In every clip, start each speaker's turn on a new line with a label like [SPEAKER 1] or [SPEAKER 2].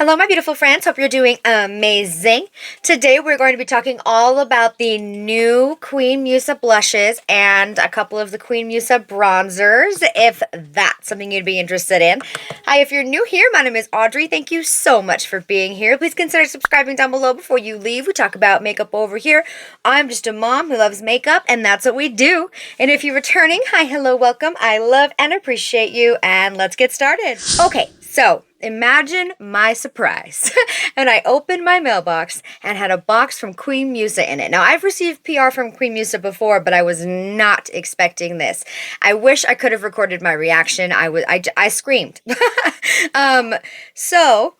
[SPEAKER 1] Hello, my beautiful friends. Hope you're doing amazing. Today, we're going to be talking all about the new Queen Musa blushes and a couple of the Queen Musa bronzers, if that's something you'd be interested in. Hi, if you're new here, my name is Audrey. Thank you so much for being here. Please consider subscribing down below before you leave. We talk about makeup over here. I'm just a mom who loves makeup, and that's what we do. And if you're returning, hi, hello, welcome. I love and appreciate you, and let's get started. Okay, so imagine my surprise and I opened my mailbox and had a box from Queen Musa in it. Now, I've received PR from Queen Musa before, but I was not expecting this. I wish I could have recorded my reaction. I screamed. So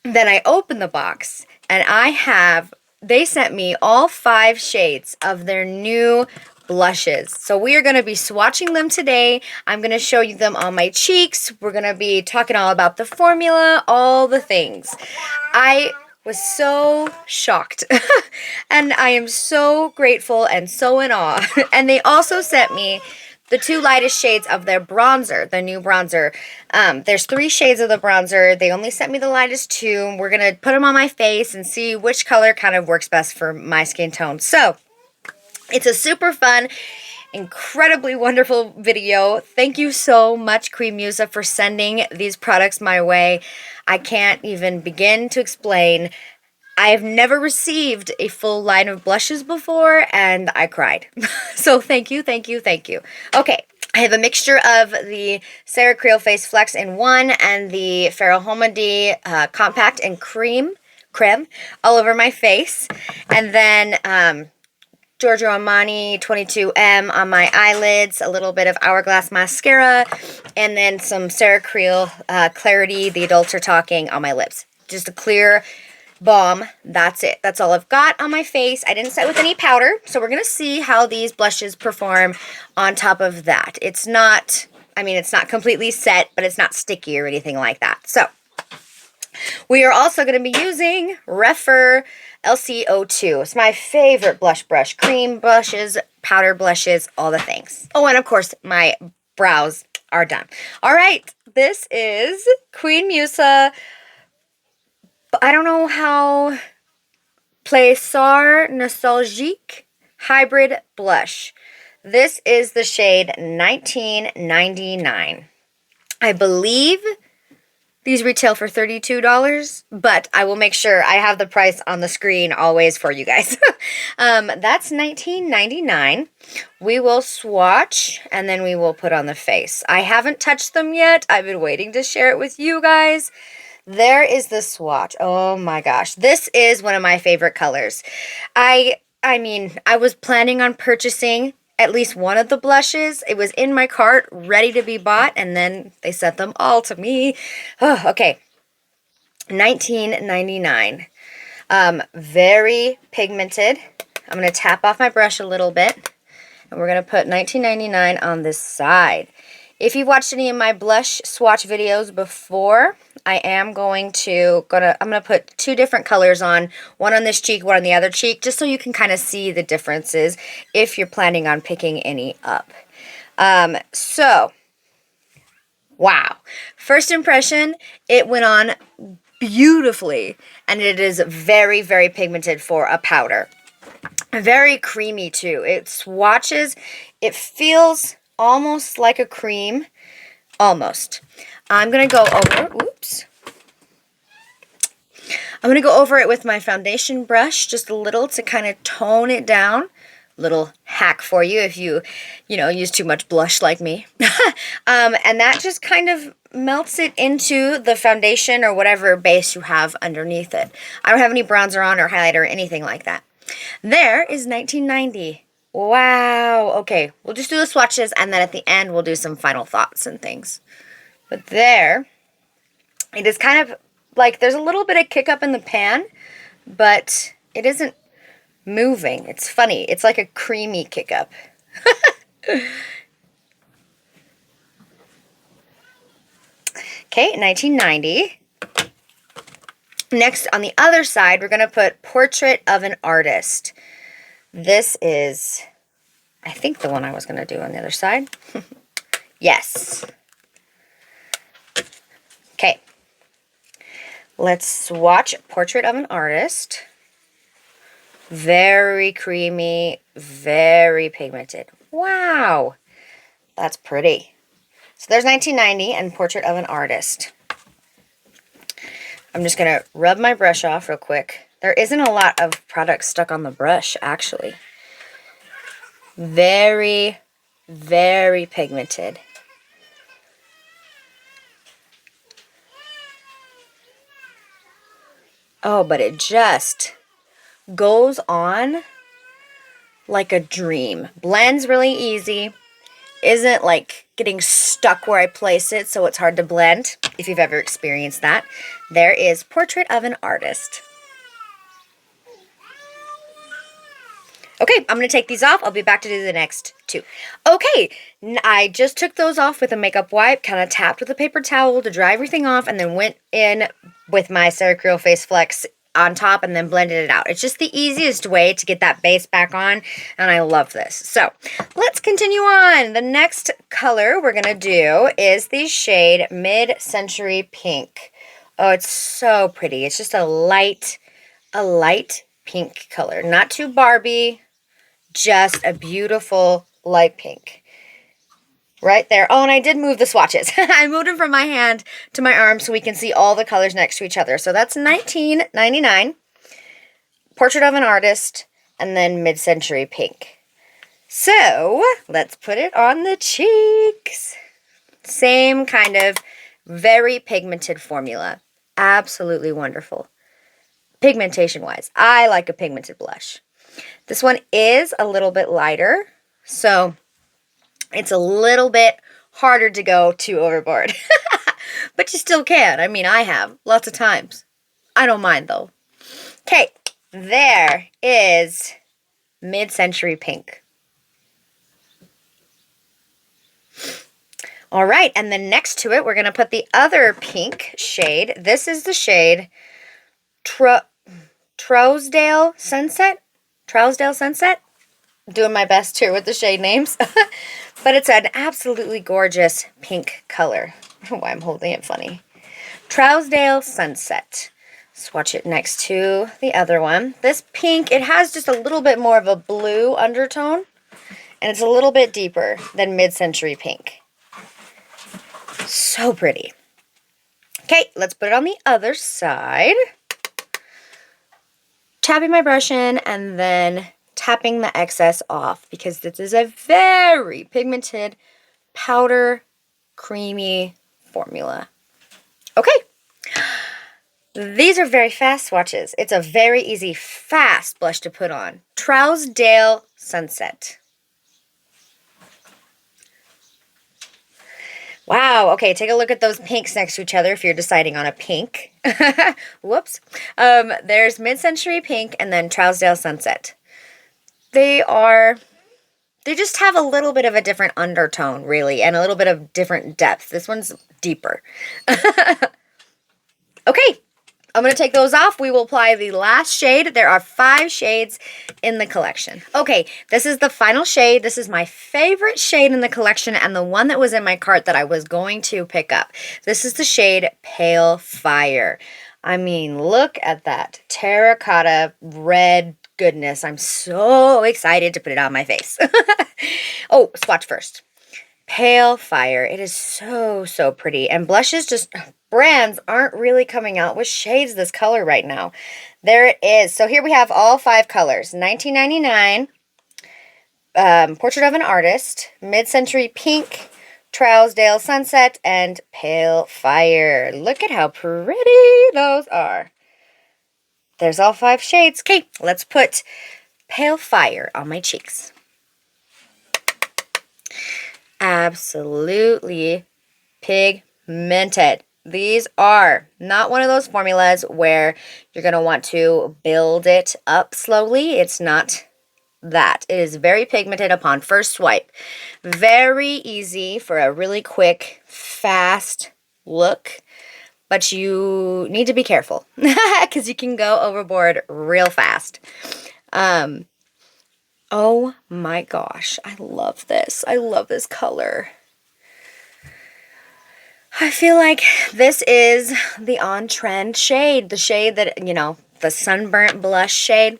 [SPEAKER 1] then I opened the box and they sent me all 5 shades of their new blushes. So we are going to be swatching them today. I'm going to show you them on my cheeks. We're going to be talking all about the formula, all the things. I was so shocked and I am so grateful and so in awe. And they also sent me the 2 lightest shades of their bronzer, the new bronzer. There's 3 shades of the bronzer. They only sent me the lightest 2. We're going to put them on my face and see which color kind of works best for my skin tone. So it's a super fun, incredibly wonderful video. Thank you so much, Queen Musa, for sending these products my way. I can't even begin to explain. I have never received a full line of blushes before, and I cried. So thank you, thank you, thank you. Okay, I have a mixture of the Sarah Creel Face Flex in one and the Farrah Homedy Compact and Creme all over my face. And then Giorgio Armani 22M on my eyelids, a little bit of Hourglass mascara, and then some Sarah Creel Clarity, The Adults Are Talking on my lips. Just a clear balm. That's it. That's all I've got on my face. I didn't set with any powder, so we're going to see how these blushes perform on top of that. It's not completely set, but it's not sticky or anything like that. So we are also going to be using Refer LC02. It's my favorite blush brush. Cream blushes, powder blushes, all the things. Oh, and of course, my brows are done. All right, this is Queen Musa. I don't know how. Plaisir Nostalgique Hybrid Blush. This is the shade 1999. I believe these retail for $32, but I will make sure I have the price on the screen always for you guys. That's $19.99. We will swatch, and then we will put on the face. I haven't touched them yet. I've been waiting to share it with you guys. There is the swatch. Oh my gosh. This is one of my favorite colors. I was planning on purchasing at least one of the blushes. It was in my cart, ready to be bought, and then they sent them all to me. Oh, okay. $19.99. Very pigmented. I'm going to tap off my brush a little bit, and we're going to put $19.99 on this side. If you've watched any of my blush swatch videos before, I'm going to put 2 different colors on, one on this cheek, one on the other cheek, just so you can kind of see the differences if you're planning on picking any up. So, wow. First impression, it went on beautifully, and it is very, very pigmented for a powder. Very creamy, too. It swatches, it feels almost like a cream. Almost. I'm going to go over, I'm going to go over it with my foundation brush just a little to kind of tone it down. Little hack for you if you use too much blush like me. And that just kind of melts it into the foundation or whatever base you have underneath it. I don't have any bronzer on or highlighter or anything like that. There is $19.90. Wow. Okay, we'll just do the swatches, and then at the end we'll do some final thoughts and things. But there, it is kind of like there's a little bit of kick up in the pan, but it isn't moving. It's funny. It's like a creamy kick up. Okay, $19.90. Next, on the other side, we're going to put Portrait of an Artist. This is, I think, the one I was going to do on the other side. Yes. Okay. Let's swatch Portrait of an Artist. Very creamy, very pigmented. Wow, that's pretty. So there's 1990 and Portrait of an Artist. I'm just going to rub my brush off real quick. There isn't a lot of product stuck on the brush, actually. Very, very pigmented. Oh, but it just goes on like a dream. Blends really easy. Isn't like getting stuck where I place it, so it's hard to blend, if you've ever experienced that. There is Portrait of an Artist. Okay, I'm going to take these off. I'll be back to do the next two. Okay, I just took those off with a makeup wipe, kind of tapped with a paper towel to dry everything off, and then went in with my Cerakote Face Flex on top and then blended it out. It's just the easiest way to get that base back on, and I love this. So let's continue on. The next color we're going to do is the shade Mid-Century Pink. Oh, it's so pretty. It's just a light pink color. Not too Barbie, just a beautiful light pink. Right there. Oh, and I did move the swatches. I moved them from my hand to my arm so we can see all the colors next to each other. So that's $19.99. Portrait of an Artist, and then Mid-Century Pink. So let's put it on the cheeks. Same kind of very pigmented formula. Absolutely wonderful. Pigmentation-wise, I like a pigmented blush. This one is a little bit lighter, so it's a little bit harder to go too overboard. But you still can. I mean, I have lots of times. I don't mind, though. Okay, there is Mid-Century Pink. All right, and then next to it, we're going to put the other pink shade. This is the shade Trousdale Sunset. Trousdale Sunset. Doing my best here with the shade names. But it's an absolutely gorgeous pink color. I don't know why I'm holding it funny. Trousdale Sunset. Swatch it next to the other one. This pink, it has just a little bit more of a blue undertone. And it's a little bit deeper than Mid-Century Pink. So pretty. Okay, let's put it on the other side. Tapping my brush in and then tapping the excess off because this is a very pigmented, powder, creamy formula. Okay. These are very fast swatches. It's a very easy, fast blush to put on. Trousdale Sunset. Wow, okay, take a look at those pinks next to each other if you're deciding on a pink. Whoops. There's Mid-Century Pink and then Trousdale Sunset. They just have a little bit of a different undertone, really, and a little bit of different depth. This one's deeper. Okay, I'm going to take those off. We will apply the last shade. There are 5 shades in the collection. Okay, this is the final shade. This is my favorite shade in the collection and the one that was in my cart that I was going to pick up. This is the shade Pale Fire. I mean, look at that terracotta red goodness. I'm so excited to put it on my face. Oh, swatch first. Pale Fire. It is so, so pretty. And blushes, just brands aren't really coming out with shades this color right now. There it is. So here we have all 5 colors. $19.99, Portrait of an Artist, Mid-Century Pink, Trousdale Sunset, and Pale Fire. Look at how pretty those are. There's all 5 shades. Okay, let's put Pale Fire on my cheeks. Absolutely pigmented. These are not one of those formulas where you're going to want to build it up slowly. It's not that. It is very pigmented upon first swipe. Very easy for a really quick, fast look. But you need to be careful because you can go overboard real fast. Oh my gosh, I love this. I love this color. I feel like this is the on-trend shade, the shade that, you know, the sunburnt blush shade.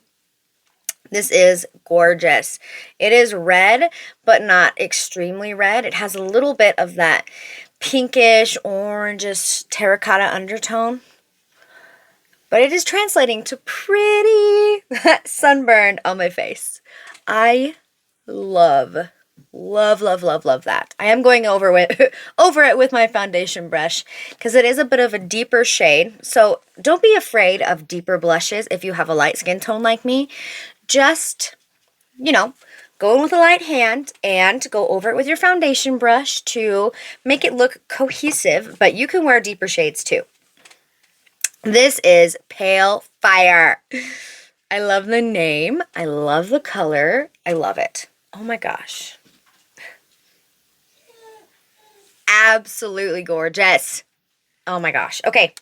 [SPEAKER 1] This is gorgeous. It is red, but not extremely red. It has a little bit of that pinkish, orangish, terracotta undertone. But it is translating to pretty sunburned on my face. I love, love, love, love, love that. I am going over it with my foundation brush because it is a bit of a deeper shade. So don't be afraid of deeper blushes if you have a light skin tone like me. Just, you know, go in with a light hand and go over it with your foundation brush to make it look cohesive, but you can wear deeper shades too. This is Pale Fire. I love the name. I love the color. I love it. Oh my gosh. Absolutely gorgeous. Oh my gosh. Okay.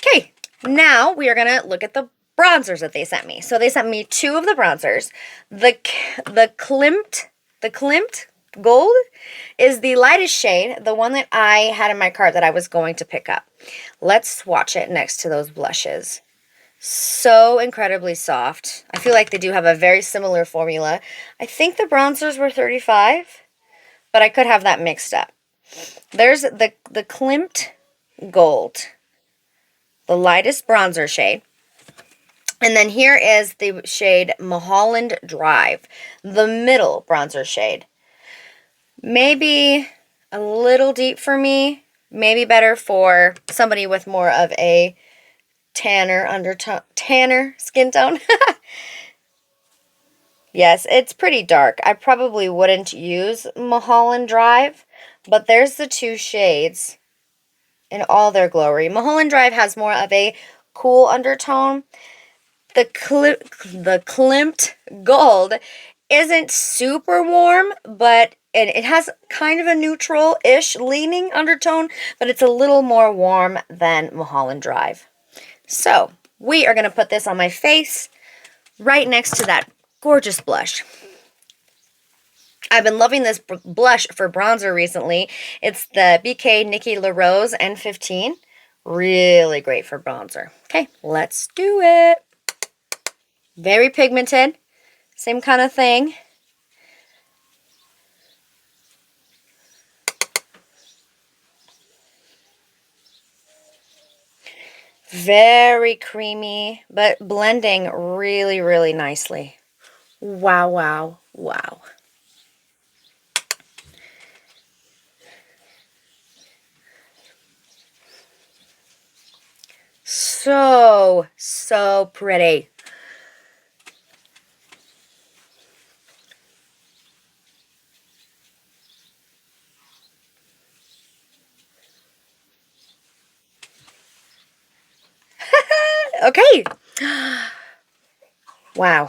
[SPEAKER 1] Okay. Now we are going to look at the bronzers that they sent me. So they sent me 2 of the bronzers. The Klimt Gold is the lightest shade, the one that I had in my cart that I was going to pick up. Let's swatch it next to those blushes. So incredibly soft. I feel like they do have a very similar formula. I think the bronzers were 35, but I could have that mixed up. There's the Klimt Gold, the lightest bronzer shade. And then here is the shade Mulholland Drive, the middle bronzer shade. Maybe a little deep for me, maybe better for somebody with more of a tanner skin tone. Yes, it's pretty dark. I probably wouldn't use Mulholland Drive, but there's the 2 shades in all their glory. Mulholland Drive has more of a cool undertone. The Klimt Gold isn't super warm, but it has kind of a neutral-ish leaning undertone, but it's a little more warm than Mulholland Drive. So we are going to put this on my face right next to that gorgeous blush. I've been loving this blush for bronzer recently. It's the BK Nikki LaRose N15. Really great for bronzer. Okay, let's do it. Very pigmented. Same kind of thing. Very creamy, but blending really, really nicely. Wow, wow, wow. So, so pretty. Okay. Wow.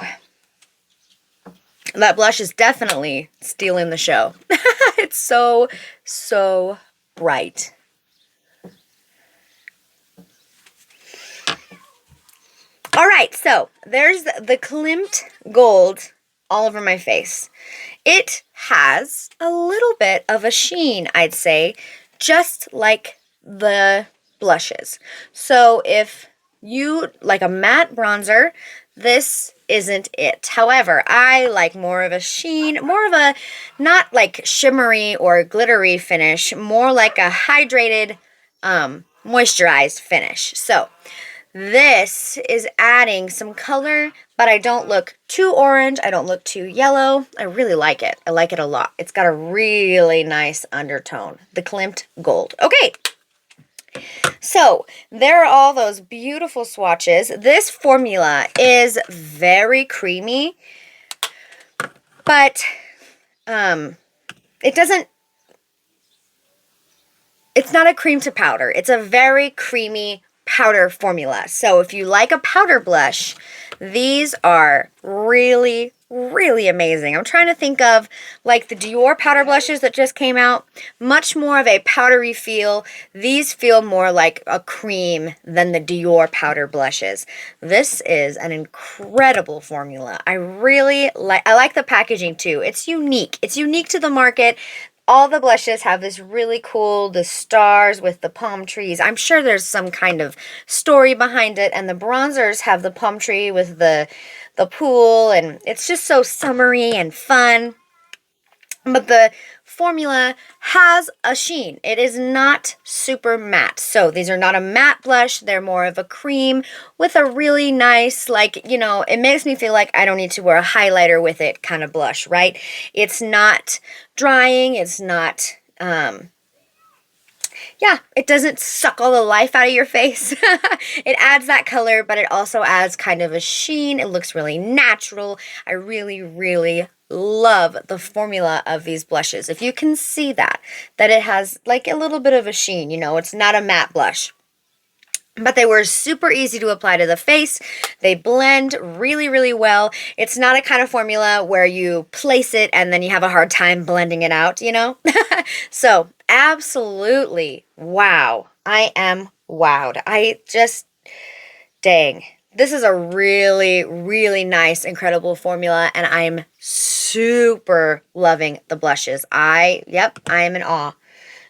[SPEAKER 1] That blush is definitely stealing the show. It's so, so bright. All right, so there's the Klimt Gold all over my face. It has a little bit of a sheen, I'd say, just like the blushes. So if you like a matte bronzer, this isn't it. However, I like more of a sheen, more of a not like shimmery or glittery finish, more like a hydrated, moisturized finish. So this is adding some color, but I don't look too orange. I don't look too yellow. I really like it. I like it a lot. It's got a really nice undertone. The Klimt Gold. Okay. So there are all those beautiful swatches. This formula is very creamy, but it doesn't, it's not a cream to powder. It's a very creamy powder formula. So if you like a powder blush, these are really, really amazing. I'm trying to think of like the Dior powder blushes that just came out. Much more of a powdery feel. These feel more like a cream than the Dior powder blushes. This is an incredible formula. I really like, I like the packaging too. It's unique. It's unique to the market. all the blushes have this really cool, the stars with the palm trees. I'm sure there's some kind of story behind it. And the bronzers have the palm tree with the pool. And it's just so summery and fun. But the formula has a sheen. It is not super matte. So these are not a matte blush. They're more of a cream with a really nice, like, you know, it makes me feel like I don't need to wear a highlighter with it kind of blush, right? It's not drying. It's not, yeah, it doesn't suck all the life out of your face. It adds that color, but it also adds kind of a sheen. It looks really natural. I really, really love the formula of these blushes. If you can see that it has like a little bit of a sheen, you know, it's not a matte blush. But they were super easy to apply to the face. They blend really, really well. It's not a kind of formula where you place it and then you have a hard time blending it out, you know? So, absolutely, wow. I am wowed. Dang. This is a really, really nice, incredible formula, and I'm super loving the blushes. I am in awe.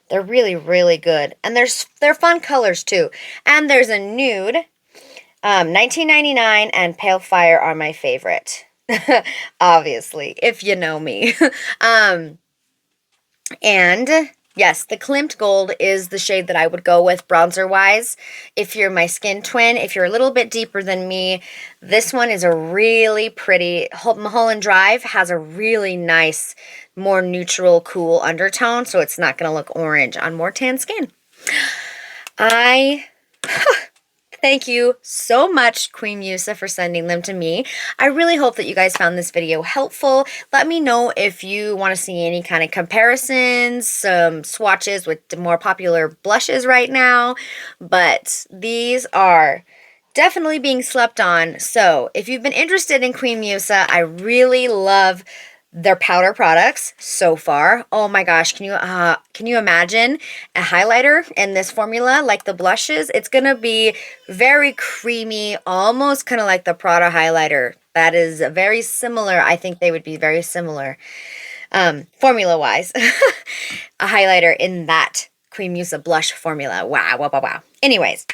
[SPEAKER 1] They're really, really good. And they're fun colors too. And there's a nude. 1999 and Pale Fire are my favorite. Obviously, if you know me. And yes, the Klimt Gold is the shade that I would go with bronzer-wise. If you're my skin twin, if you're a little bit deeper than me, this one is a really pretty. Mulholland Drive has a really nice, more neutral, cool undertone, so it's not going to look orange on more tan skin. Thank you so much, Queen Musa, for sending them to me. I really hope that you guys found this video helpful. Let me know if you want to see any kind of comparisons, some swatches with the more popular blushes right now. But these are definitely being slept on. So if you've been interested in Queen Musa, I really love their powder products so far. Oh my gosh, can you imagine a highlighter in this formula like the blushes? It's gonna be very creamy, almost kind of like the Prada highlighter. That is very similar. I think they would be very similar formula wise. A highlighter in that Queen Musa blush formula. Wow, wow, wow, wow. Anyways,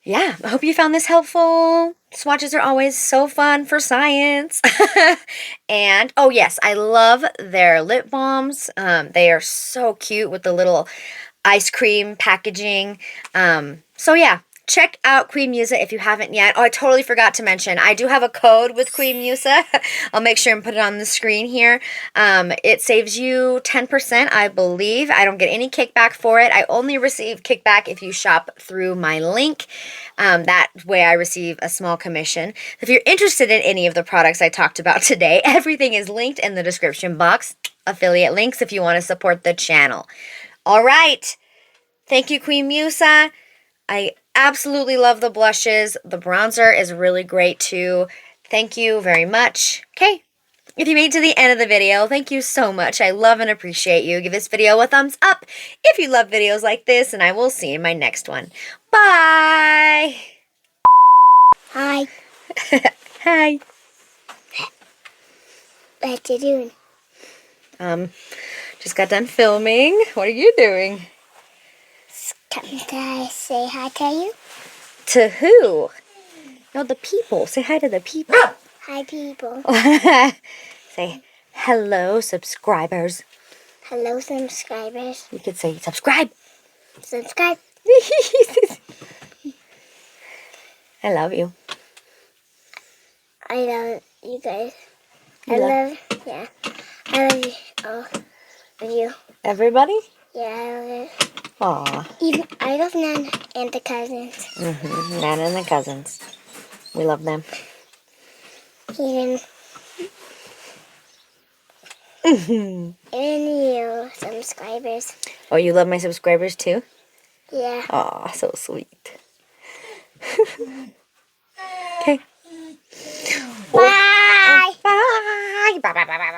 [SPEAKER 1] yeah, I hope you found this helpful. Swatches are always so fun for science. And, oh yes, I love their lip balms. They are so cute with the little ice cream packaging. So yeah, check out Queen Musa if you haven't yet. Oh, I totally forgot to mention, I do have a code with Queen Musa. I'll make sure and put it on the screen here. It saves you 10%, I believe. I don't get any kickback for it. I only receive kickback if you shop through my link. That way I receive a small commission. If you're interested in any of the products I talked about today, everything is linked in the description box. Affiliate links if you want to support the channel. All right. Thank you, Queen Musa. I absolutely love the blushes. The bronzer is really great too. Thank you very much. Okay, if you made it to the end of the video, thank you so much. I love and appreciate you. Give this video a thumbs up if you love videos like this, and I will see you in my next one. Bye!
[SPEAKER 2] Hi.
[SPEAKER 1] Hi.
[SPEAKER 2] What you doing?
[SPEAKER 1] Just got done filming. What are you doing?
[SPEAKER 2] Can I say hi to you?
[SPEAKER 1] To who? No, the people. Say hi to the people.
[SPEAKER 2] Hi, people.
[SPEAKER 1] Say hello, subscribers.
[SPEAKER 2] Hello, subscribers.
[SPEAKER 1] You could say subscribe.
[SPEAKER 2] Subscribe.
[SPEAKER 1] I love you.
[SPEAKER 2] I love you guys.
[SPEAKER 1] Yeah.
[SPEAKER 2] I love you. All of you.
[SPEAKER 1] Everybody?
[SPEAKER 2] Yeah, I love it.
[SPEAKER 1] Aw.
[SPEAKER 2] Even I love Nan and the cousins.
[SPEAKER 1] Nana and the cousins. We love them.
[SPEAKER 2] Even you, subscribers.
[SPEAKER 1] Oh, you love my subscribers too?
[SPEAKER 2] Yeah.
[SPEAKER 1] Aw, so sweet. Okay.
[SPEAKER 2] Bye.
[SPEAKER 1] Bye. Bye, bye, bye, bye.